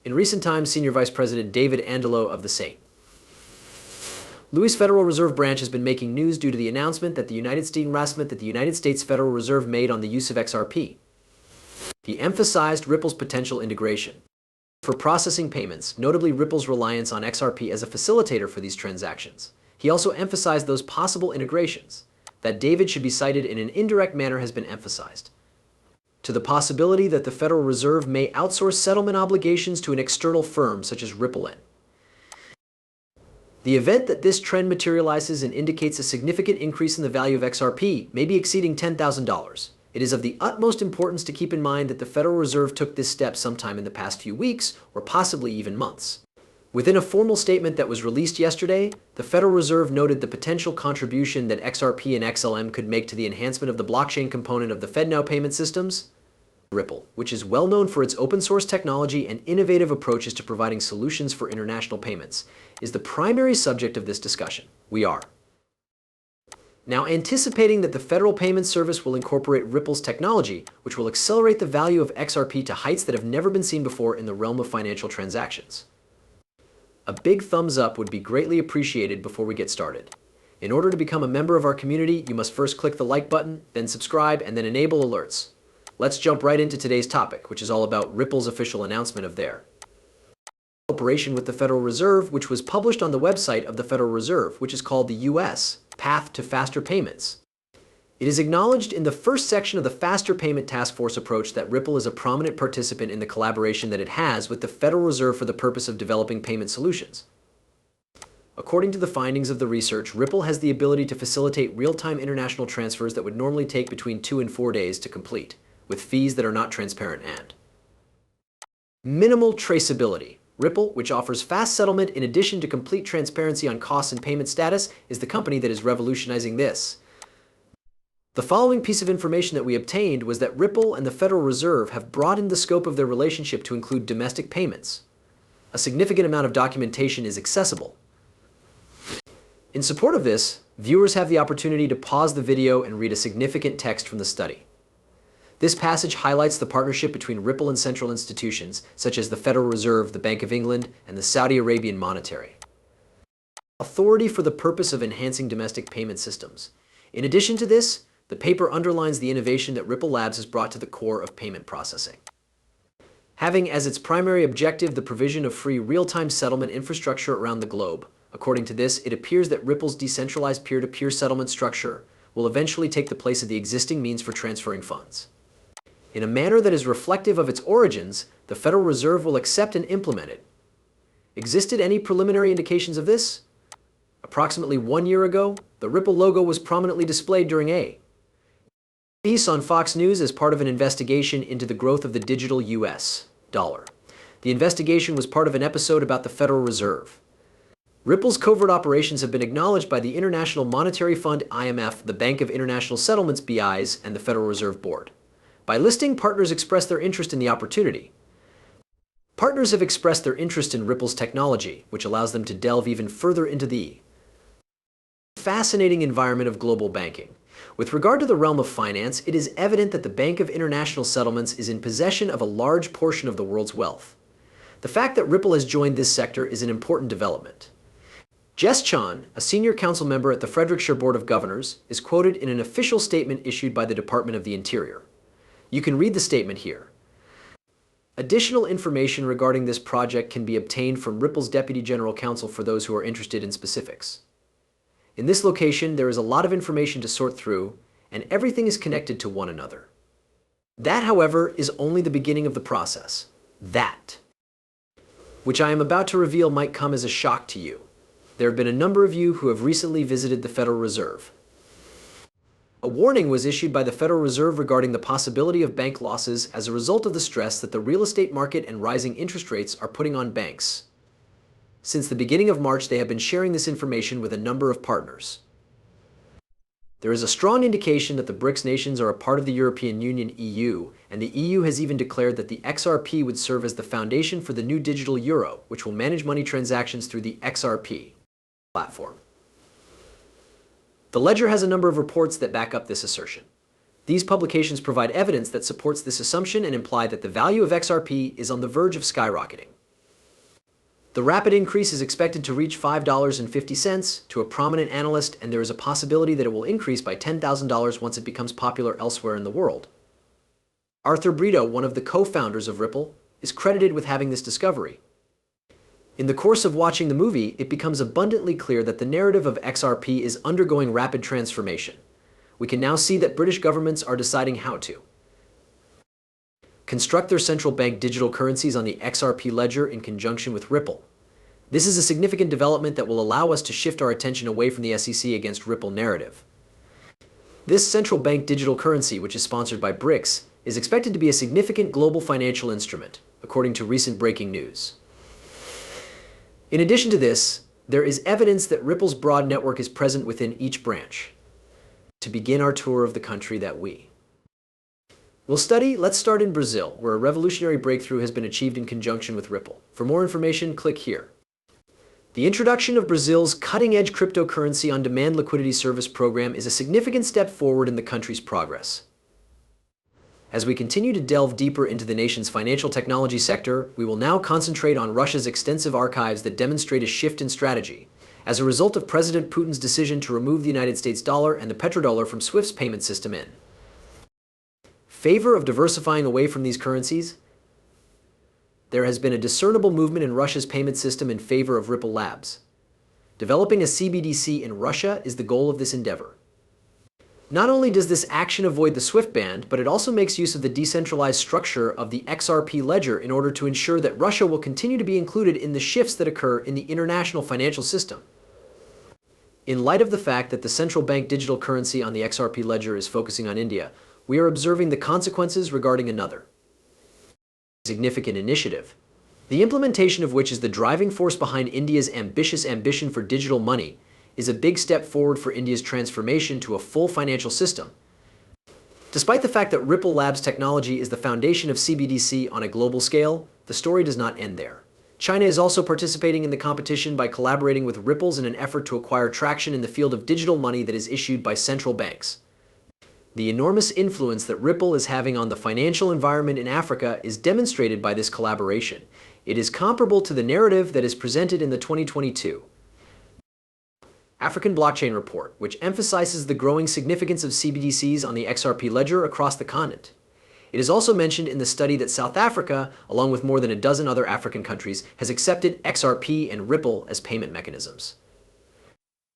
In recent times, Senior Vice President David Andelo of the St. Louis Federal Reserve Branch has been making news due to the announcement that the United States Federal Reserve made on the use of XRP. He emphasized Ripple's potential integration for processing payments, notably Ripple's reliance on XRP as a facilitator for these transactions. He also emphasized those possible integrations. That David should be cited in an indirect manner has been emphasized, to the possibility that the Federal Reserve may outsource settlement obligations to an external firm such as Ripple. The event that this trend materializes and indicates a significant increase in the value of XRP, maybe exceeding $10,000. It is of the utmost importance to keep in mind that the Federal Reserve took this step sometime in the past few weeks, or possibly even months. Within a formal statement that was released yesterday, the Federal Reserve noted the potential contribution that XRP and XLM could make to the enhancement of the blockchain component of the FedNow payment systems. Ripple, which is well known for its open source technology and innovative approaches to providing solutions for international payments, is the primary subject of this discussion. We are now anticipating that the Federal Payment Service will incorporate Ripple's technology, which will accelerate the value of XRP to heights that have never been seen before in the realm of financial transactions. A big thumbs up would be greatly appreciated before we get started. In order to become a member of our community, you must first click the like button, then subscribe, and then enable alerts. Let's jump right into today's topic, which is all about Ripple's official announcement of their cooperation with the Federal Reserve, which was published on the website of the Federal Reserve, which is called the U.S. Path to Faster Payments. It is acknowledged in the first section of the Faster Payment Task Force approach that Ripple is a prominent participant in the collaboration that it has with the Federal Reserve for the purpose of developing payment solutions. According to the findings of the research, Ripple has the ability to facilitate real-time international transfers that would normally take between 2 and 4 days to complete, with fees that are not transparent and minimal traceability. Ripple, which offers fast settlement in addition to complete transparency on costs and payment status, is the company that is revolutionizing this. The following piece of information that we obtained was that Ripple and the Federal Reserve have broadened the scope of their relationship to include domestic payments. A significant amount of documentation is accessible. In support of this, viewers have the opportunity to pause the video and read a significant text from the study. This passage highlights the partnership between Ripple and central institutions, such as the Federal Reserve, the Bank of England, and the Saudi Arabian Monetary Authority for the purpose of enhancing domestic payment systems. In addition to this, the paper underlines the innovation that Ripple Labs has brought to the core of payment processing, having as its primary objective the provision of free real-time settlement infrastructure around the globe. According to this, it appears that Ripple's decentralized peer-to-peer settlement structure will eventually take the place of the existing means for transferring funds. In a manner that is reflective of its origins, the Federal Reserve will accept and implement it. Existed any preliminary indications of this? Approximately 1 year ago, the Ripple logo was prominently displayed during a piece on Fox News as part of an investigation into the growth of the digital US dollar. The investigation was part of an episode about the Federal Reserve. Ripple's covert operations have been acknowledged by the International Monetary Fund (IMF), the Bank of International Settlements (BIs), and the Federal Reserve Board. By listing, partners express their interest in the opportunity. Partners have expressed their interest in Ripple's technology, which allows them to delve even further into the fascinating environment of global banking. With regard to the realm of finance, it is evident that the Bank of International Settlements is in possession of a large portion of the world's wealth. The fact that Ripple has joined this sector is an important development. Jess Chan, a senior council member at the Frederickshire Board of Governors, is quoted in an official statement issued by the Department of the Interior. You can read the statement here. Additional information regarding this project can be obtained from Ripple's Deputy General Counsel for those who are interested in specifics. In this location, there is a lot of information to sort through, and everything is connected to one another. That, however, is only the beginning of the process. That, which I am about to reveal, might come as a shock to you. There have been a number of you who have recently visited the Federal Reserve. A warning was issued by the Federal Reserve regarding the possibility of bank losses as a result of the stress that the real estate market and rising interest rates are putting on banks. Since the beginning of March, they have been sharing this information with a number of partners. There is a strong indication that the BRICS nations are a part of the European Union (EU), and the EU has even declared that the XRP would serve as the foundation for the new digital euro, which will manage money transactions through the XRP platform. The Ledger has a number of reports that back up this assertion. These publications provide evidence that supports this assumption and imply that the value of XRP is on the verge of skyrocketing. The rapid increase is expected to reach $5.50 to a prominent analyst, and there is a possibility that it will increase by $10,000 once it becomes popular elsewhere in the world. Arthur Brito, one of the co-founders of Ripple, is credited with having this discovery. In the course of watching the movie, it becomes abundantly clear that the narrative of XRP is undergoing rapid transformation. We can now see that British governments are deciding how to construct their central bank digital currencies on the XRP ledger in conjunction with Ripple. This is a significant development that will allow us to shift our attention away from the SEC against Ripple narrative. This central bank digital currency, which is sponsored by BRICS, is expected to be a significant global financial instrument, according to recent breaking news. In addition to this, there is evidence that Ripple's broad network is present within each branch. To begin our tour of the country that we'll study, let's start in Brazil, where a revolutionary breakthrough has been achieved in conjunction with Ripple. For more information, click here. The introduction of Brazil's cutting-edge cryptocurrency on-demand liquidity service program is a significant step forward in the country's progress. As we continue to delve deeper into the nation's financial technology sector, we will now concentrate on Russia's extensive archives that demonstrate a shift in strategy. As a result of President Putin's decision to remove the United States dollar and the petrodollar from SWIFT's payment system in favor of diversifying away from these currencies, there has been a discernible movement in Russia's payment system in favor of Ripple Labs. Developing a CBDC in Russia is the goal of this endeavor. Not only does this action avoid the SWIFT ban, but it also makes use of the decentralized structure of the XRP ledger in order to ensure that Russia will continue to be included in the shifts that occur in the international financial system. In light of the fact that the central bank digital currency on the XRP ledger is focusing on India, we are observing the consequences regarding another significant initiative, the implementation of which is the driving force behind India's ambitious ambition for digital money, is a big step forward for India's transformation to a full financial system. Despite the fact that Ripple Labs technology is the foundation of CBDC on a global scale, the story does not end there. China is also participating in the competition by collaborating with Ripples in an effort to acquire traction in the field of digital money that is issued by central banks. The enormous influence that Ripple is having on the financial environment in Africa is demonstrated by this collaboration. It is comparable to the narrative that is presented in the 2022 African Blockchain Report, which emphasizes the growing significance of CBDCs on the XRP ledger across the continent. It is also mentioned in the study that South Africa, along with more than a dozen other African countries, has accepted XRP and Ripple as payment mechanisms.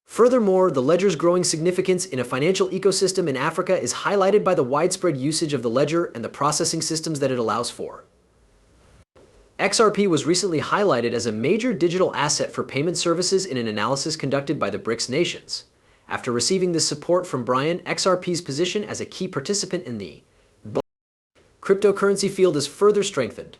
Furthermore, the ledger's growing significance in a financial ecosystem in Africa is highlighted by the widespread usage of the ledger and the processing systems that it allows for. XRP was recently highlighted as a major digital asset for payment services in an analysis conducted by the BRICS nations. After receiving this support from Brian, XRP's position as a key participant in the cryptocurrency field is further strengthened.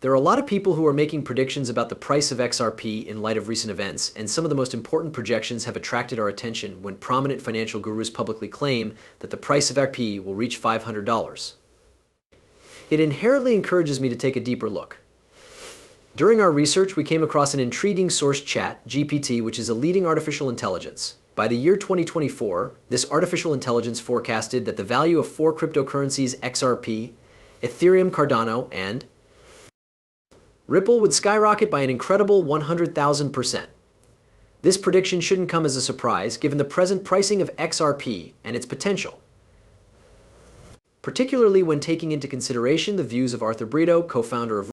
There are a lot of people who are making predictions about the price of XRP in light of recent events, and some of the most important projections have attracted our attention when prominent financial gurus publicly claim that the price of XRP will reach $500. It inherently encourages me to take a deeper look. During our research, we came across an intriguing source, ChatGPT, which is a leading artificial intelligence. By the year 2024, this artificial intelligence forecasted that the value of 4 cryptocurrencies, XRP, Ethereum, Cardano, and Ripple, would skyrocket by an incredible 100,000%. This prediction shouldn't come as a surprise, given the present pricing of XRP and its potential, particularly when taking into consideration the views of Arthur Brito, co-founder of